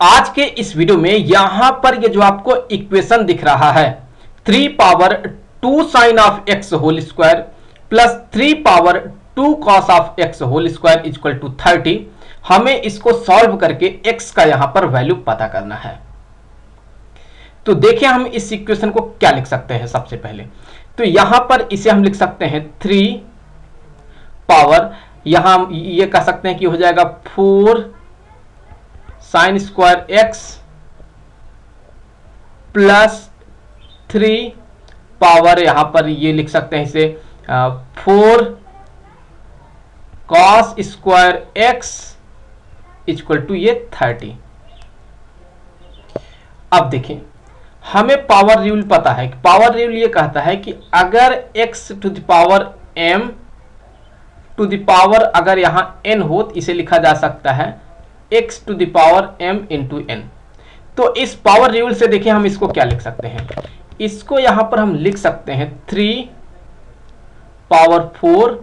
आज के इस वीडियो में यहां पर ये जो आपको इक्वेशन दिख रहा है 3 power 2 sine of x whole square plus 3 power 2 cos of x whole square equal to 30, हमें इसको सॉल्व करके x का यहां पर वैल्यू पता करना है। तो देखिए हम इस इक्वेशन को क्या लिख सकते हैं। सबसे पहले तो यहां पर इसे हम लिख सकते हैं 3 पावर, यहां हम ये कह सकते हैं कि हो जाएगा 4 sine square x plus 3 power, यहां पर ये लिख सकते हैं इसे 4 cos square x equal to ये 30। अब देखें हमें पावर रूल पता है कि पावर रूल ये कहता है कि अगर x to the power m to the power अगर यहां n हो तो इसे लिखा जा सकता है x to the power m into n। तो इस पावर रूल से देखिए हम इसको क्या लिख सकते हैं, इसको यहां पर हम लिख सकते हैं 3 power 4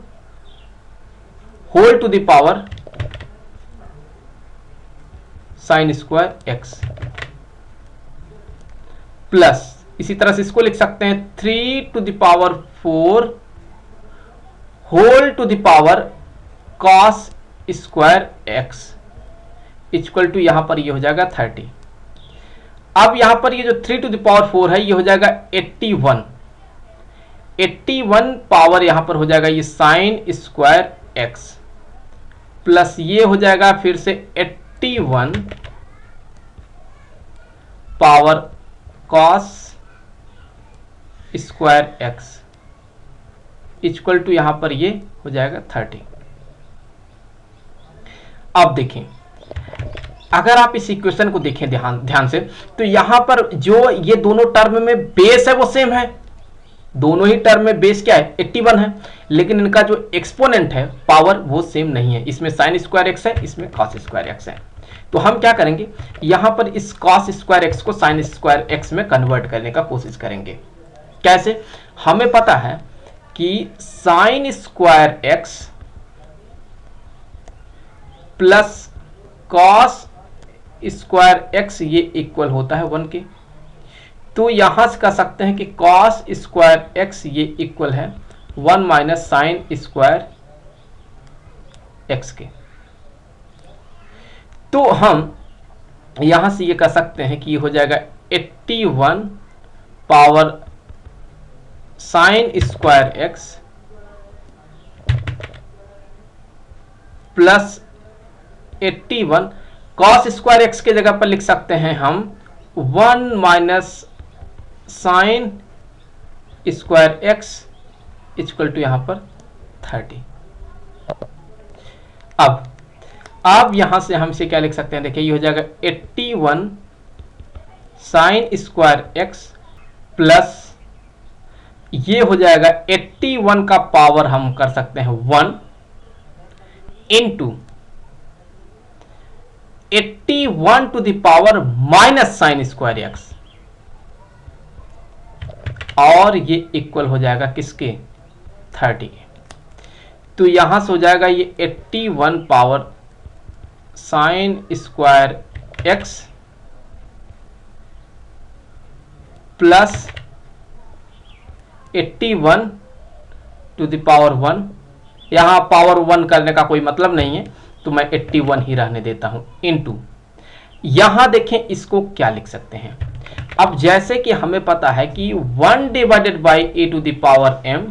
whole to the power sine square x plus इसी तरह से इसको लिख सकते हैं 3 to the power 4 whole to the power cos square x equal to यहां पर ये हो जाएगा 30। अब यहां पर ये जो 3 टू द पावर 4 है ये हो जाएगा 81 पावर यहां पर हो जाएगा ये साइन स्क्वायर x प्लस ये हो जाएगा फिर से 81 power cos square x equal to यहां पर ये हो जाएगा 30। अब देखें अगर आप इस इक्वेशन को देखें ध्यान से तो यहां पर जो ये दोनों टर्म में बेस है वो सेम है, दोनों ही टर्म में बेस क्या है 81 है, लेकिन इनका जो एक्सपोनेंट है पावर वो सेम नहीं है। इसमें साइन स्क्वायर x है, इसमें कॉस स्क्वायर x है। तो हम क्या करेंगे यहां पर इस कॉस स्क्वायर x को साइन स्क्वायर x में कन्वर्ट करने का कोशिश करेंगे। कैसे, हमें पता है कि sign square x plus cos square x ये इक्वल होता है 1 के। तो यहां से कह सकते हैं कि कॉस स्क्वायर x ये इक्वल है 1 माइनस साइन स्क्वायर x के। तो हम यहां से ये कह सकते हैं कि ये हो जाएगा 81 power sine square x plus 81 cos square x के जगह पर लिख सकते हैं हम 1 minus sine square x equal to यहां पर 30। अब यहां से हम इसे क्या लिख सकते हैं, देखिए ये हो जाएगा 81 साइन स्क्वायर x प्लस ये हो जाएगा 81 का पावर हम कर सकते हैं 1 into 81 to the power minus sine square x और ये इक्वल हो जाएगा किसके 30 के। तो यहां से हो जाएगा ये 81 power sine square x plus 81 to the power 1, यहां पावर 1 करने का कोई मतलब नहीं है तो मैं 81 ही रहने देता हूं इनटू यहां देखें इसको क्या लिख सकते हैं। अब जैसे कि हमें पता है कि 1 divided by a to the power m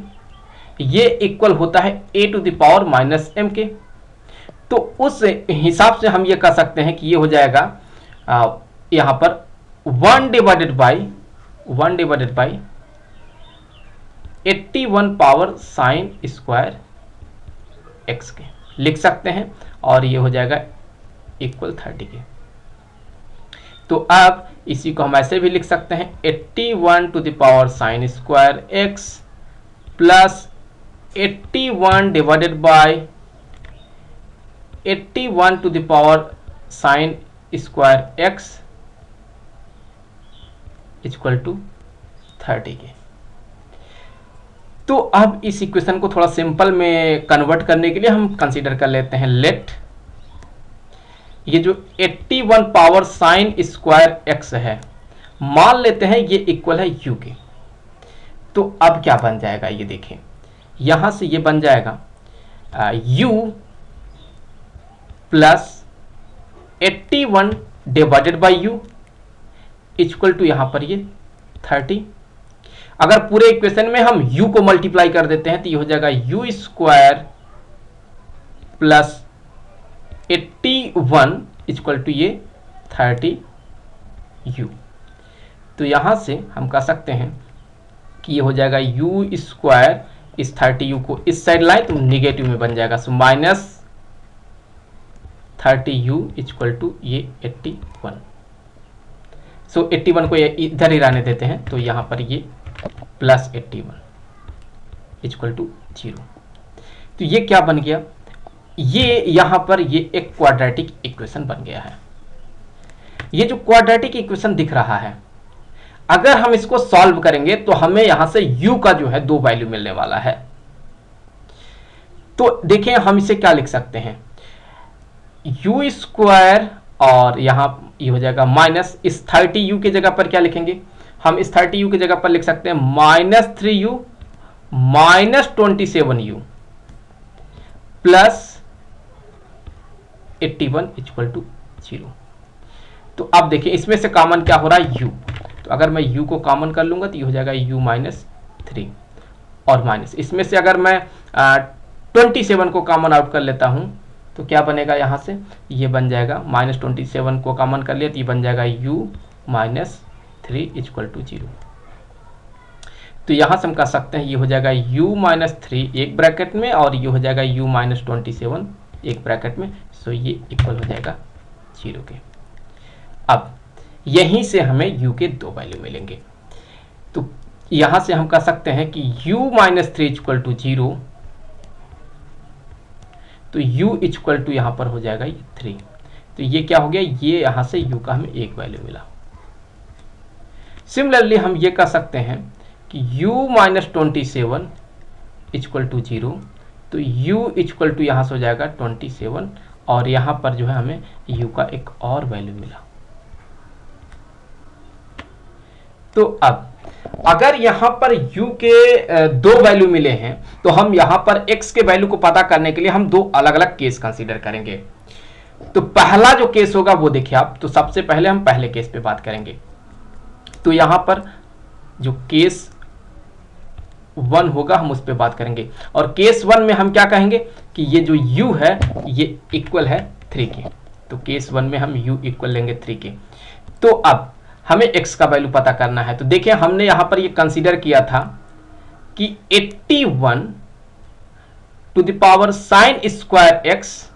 ये इक्वल होता है a to the power minus m के। तो उस हिसाब से हम ये कह सकते हैं कि ये हो जाएगा यहां पर 1 divided by 81 power sine square x के लिख सकते हैं और ये हो जाएगा इक्वल 30 के। तो अब इसी को हम ऐसे भी लिख सकते हैं 81 to the power sine square x plus 81 divided by 81 to the power sine square x equal to 30 के। तो अब इस इक्वेशन को थोड़ा सिंपल में कन्वर्ट करने के लिए हम कंसीडर कर लेते हैं लेट ये जो 81 पावर साइन स्क्वायर एक्स है, मान लेते हैं ये इक्वल है u के। तो अब क्या बन जाएगा, ये देखें, यहां से ये बन जाएगा u plus 81 divided by u equal to यहां पर ये 30। अगर पूरे इक्वेशन में हम u को मल्टीप्लाई कर देते हैं तो ये हो जाएगा u square plus 81 equal to ये 30u। तो यहां से हम कह सकते हैं कि ये हो जाएगा u स्क्वायर, इस 30u को इस साइड लाए तो निगेटिव में बन जाएगा, so minus 30u equal to ये 81। सो 81 को इधर ही रहने देते हैं, तो यहां पर ये प्लस 81 इक्वल टू 0। तो ये क्या बन गया, ये यहां पर ये एक क्वाड्रेटिक इक्वेशन बन गया है। ये जो क्वाड्रेटिक इक्वेशन दिख रहा है, अगर हम इसको सॉल्व करेंगे तो हमें यहां से u का जो है 2 वैल्यू मिलने वाला है। तो देखिए हम इसे क्या लिख सकते हैं, u स्क्वायर और यहां ये हो जाएगा माइनस, इस 30u की जगह पर क्या लिखेंगे, हम इस 30u की जगह पर लिख सकते हैं minus 3u minus 27u plus 81 equal to 0। तो अब देखिए इसमें से कॉमन क्या हो रहा है, u। तो अगर मैं u को कॉमन कर लूंगा तो ये हो जाएगा u माइनस 3 और माइनस, इसमें से अगर मैं 27 को कॉमन आउट कर लेता हूं तो क्या बनेगा, यहां से ये बन जाएगा माइनस 27 को कॉमन कर लिया तो ये बन जाएगा u माइनस 3 इक्वल टू 0। तो यहां से हम कह सकते हैं ये हो जाएगा u माइनस 3 एक ब्रैकेट में और ये हो जाएगा u माइनस 27 एक ब्रैकेट में, सो ये इक्वल हो जाएगा 0 के। अब यहीं से हमें u के 2 वैल्यू मिलेंगे। तो यहां से हम कह सकते हैं कि u माइनस 3 इक्वल टू 0, तो u इक्वल टू यहां पर हो जाएगा 3। तो ये क्या हो गया, ये यहां से u का हमें एक वैल्यू मिला। सिमिलरली हम ये कह सकते हैं कि u माइनस 27 इक्वल टू 0, तो u इक्वल टू यहां से हो जाएगा 27 और यहां पर जो है हमें u का एक और वैल्यू मिला। तो अब अगर यहां पर u के 2 वैल्यू मिले हैं तो हम यहां पर x के वैल्यू को पता करने के लिए हम 2 अलग अलग केस कंसीडर करेंगे। तो पहला जो केस होगा वो देखिए आप, तो सबसे पहले हम पहले केस पे बात करेंगे। तो यहां पर जो केस 1 होगा हम उस पर बात करेंगे, और केस 1 में हम क्या कहेंगे कि ये जो u है ये इक्वल है 3 के। तो केस 1 में हम u इक्वल लेंगे 3 के। तो अब हमें x का वैल्यू पता करना है। तो देखिए हमने यहां पर ये कंसीडर किया था कि 81 to the power sine square x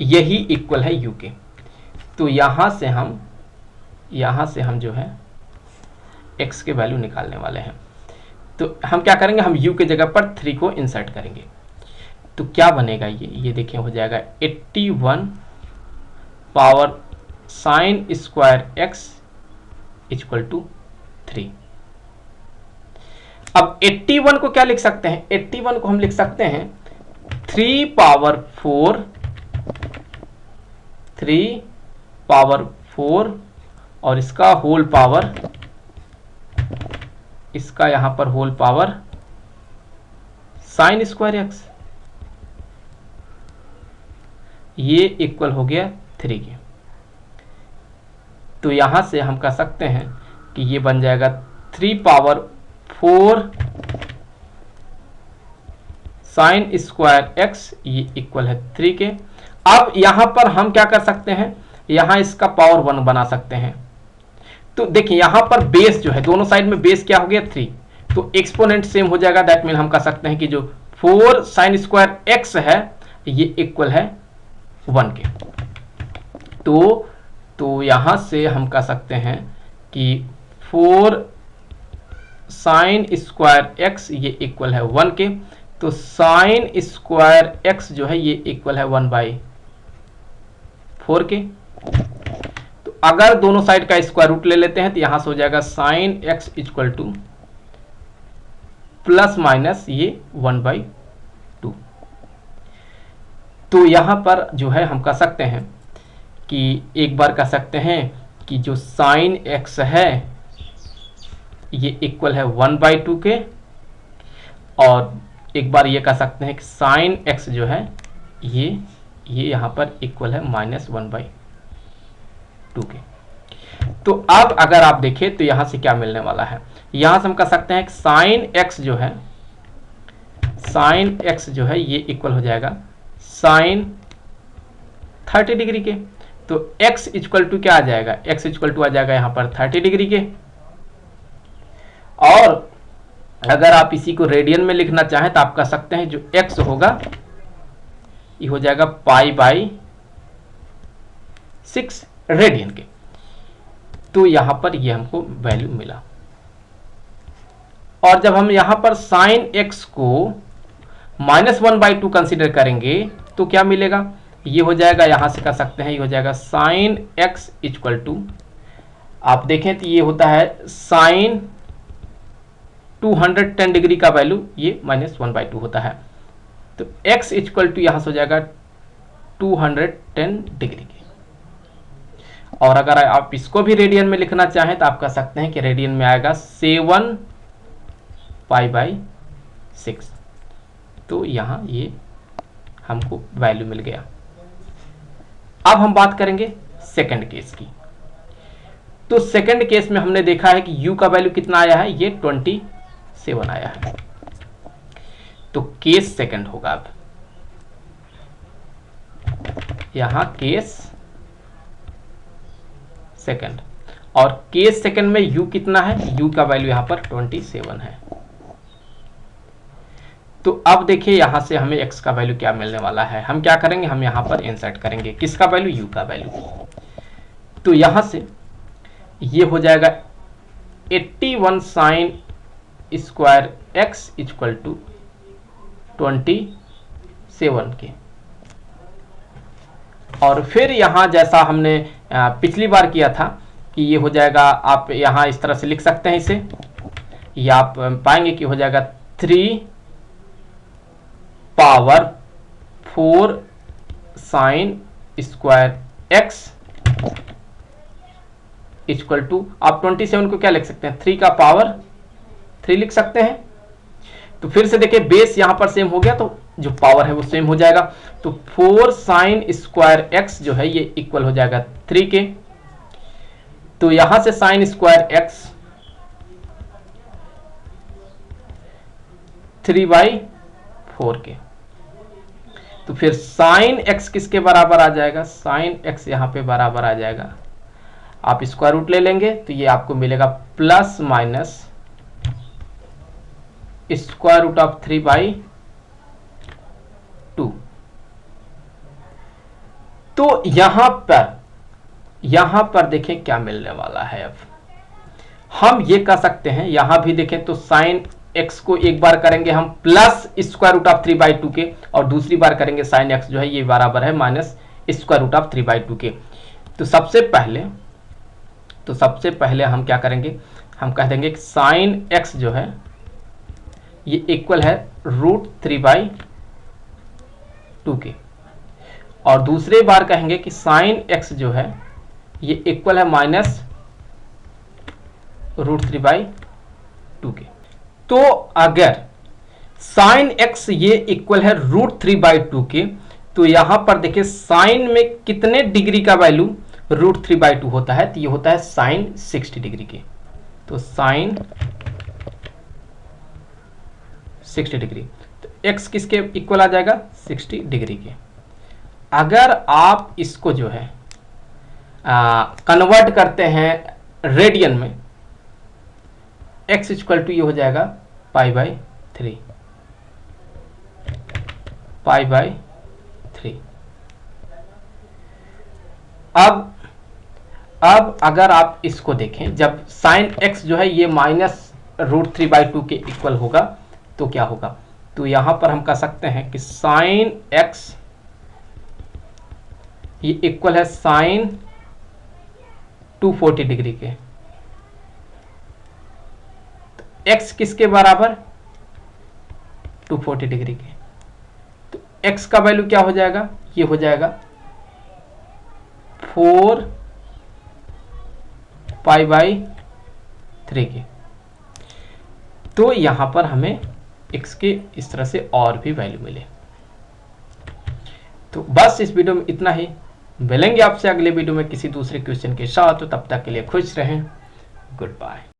यही इक्वल है u के। तो यहां से हम जो है x के वैल्यू निकालने वाले हैं। तो हम क्या करेंगे, हम u के जगह पर 3 को इंसर्ट करेंगे। तो क्या बनेगा, ये देखिए हो जाएगा 81 power sine square x equal to 3। अब 81 को क्या लिख सकते हैं, 81 को हम लिख सकते हैं 3 पावर 4 और इसका होल पावर, इसका यहां पर whole power sine square x, ये इक्वल हो गया 3 के। तो यहां से हम कह सकते हैं कि ये बन जाएगा 3 पावर 4 साइन स्क्वायर एक्स, ये इक्वल है 3 के। अब यहां पर हम क्या कर सकते हैं, यहां इसका पावर 1 बना सकते हैं। तो देखिए यहां पर बेस जो है, दोनों साइड में बेस क्या हो गया 3, तो एक्सपोनेंट सेम हो जाएगा। दैट मीन हम कह सकते हैं कि जो 4 साइन स्क्वायर एक्स है ये इक्वल है 1 के। तो यहां से हम कह सकते हैं कि 4 साइन स्क्वायर एक्स ये इक्वल है 1 के। तो साइन स्क्वायर एक्स जो है ये इक्वल है 1/4 के। तो अगर दोनों साइड का स्क्वायर रूट ले लेते हैं तो यहां से हो जाएगा sine x equal two plus minus ये 1/2। तो यहां पर जो है हम कह सकते हैं कि एक बार कह सकते हैं कि जो साइन एक्स है ये इक्वल है 1/2 के, और एक बार ये कह सकते हैं कि साइन एक्स जो है ये यहाँ पर इक्वल है -1/2 के। तो अब अगर आप देखें तो यहां से क्या मिलने वाला है, यहां से हम कह सकते हैं कि साइन एक्स जो है ये इक्वल हो जाएगा साइन 30 डिग्री के। तो x इक्वल टू क्या आ जाएगा, x इक्वल टू आ जाएगा यहां पर 30 डिग्री के। और अगर आप इसी को रेडियन में लिखना चाहें तो आप कह सकते हैं जो x होगा ये हो जाएगा π/6 रेडियन के। तो यहां पर ये हमको वैल्यू मिला। और जब हम यहां पर साइन x को -1/2 कंसीडर करेंगे तो क्या मिलेगा, ये हो जाएगा, यहां से कर सकते हैं ये हो जाएगा साइन x इक्वल टू, आप देखें तो ये होता है साइन 210 डिग्री का वैल्यू ये -1/2 होता है। तो x इक्वल टू यहां से हो जाएगा 210 डिग्री के। और अगर आप इसको भी रेडियन में लिखना चाहें तो आप कह सकते हैं कि रेडियन में आएगा 7 π/6। तो यहां ये हमको वैल्यू मिल गया। अब हम बात करेंगे सेकंड केस की। तो सेकंड केस में हमने देखा है कि u का वैल्यू कितना आया है, ये 27 आया है। तो केस सेकंड होगा। अब यहां केस सेकंड, और केस सेकंड में u कितना है, u का वैल्यू यहां पर 27 है। तो अब देखिए यहां से हमें x का वैल्यू क्या मिलने वाला है, हम क्या करेंगे, हम यहां पर इंसर्ट करेंगे किसका वैल्यू, u का वैल्यू। तो यहां से ये हो जाएगा 81 sine square x equal to 27 के। और फिर यहां जैसा हमने पिछली बार किया था कि ये हो जाएगा, आप यहां इस तरह से लिख सकते हैं इसे, या आप पाएंगे कि हो जाएगा 3 power 4 sine square x equal to, आप 27 को क्या लिख सकते हैं, 3 का पावर 3 लिख सकते हैं। तो फिर से देखिए बेस यहां पर सेम हो गया तो जो पावर है वो सेम हो जाएगा। तो 4 साइन स्क्वायर x जो है ये इक्वल हो जाएगा 3 के। तो यहां से साइन स्क्वायर x 3/4 के। तो फिर साइन x किसके बराबर आ जाएगा, साइन x यहां पे बराबर आ जाएगा, आप स्क्वायर रूट ले लेंगे तो ये आपको मिलेगा plus minus square root of 3/2। तो यहां पर देखें क्या मिलने वाला है। अब हम ये कर सकते हैं, यहां भी देखें तो साइन x को एक बार करेंगे हम प्लस स्क्वायर रूट ऑफ 3/2 के, और दूसरी बार करेंगे साइन x जो है ये बराबर है माइनस स्क्वायर रूट ऑफ 3/2 के। तो सबसे पहले हम क्या करेंगे, हम कह देंगे कि साइन x जो है ये इक्वल है √3/2 के, और दूसरे बार कहेंगे कि साइन x जो है ये इक्वल है माइनस √3/2 के। तो अगर साइन x ये इक्वल है √3/2 के, तो यहां पर देखिए साइन में कितने डिग्री का वैल्यू √3/2 होता है, तो ये होता है साइन 60 डिग्री के। तो साइन 60 डिग्री, तो x किसके इक्वल आ जाएगा, 60 डिग्री के। अगर आप इसको जो है कन्वर्ट करते हैं रेडियन में, x इक्वल टू ये हो जाएगा π/3। अब अगर आप इसको देखें, जब साइन x जो है ये माइनस √3/2 के इक्वल होगा तो क्या होगा, तो यहां पर हम कह सकते हैं कि साइन x ये इक्वल है साइन 240 डिग्री के। तो x किसके बराबर, 240 डिग्री के। तो x का वैल्यू क्या हो जाएगा, ये हो जाएगा 4 पाई बाई 3 की। तो यहां पर हमें x के इस तरह से और भी वैल्यू मिले। तो बस इस वीडियो में इतना ही। मिलेंगे आपसे अगले वीडियो में किसी दूसरे क्वेश्चन के साथ। तो तब तक के लिए खुश रहें। Good bye.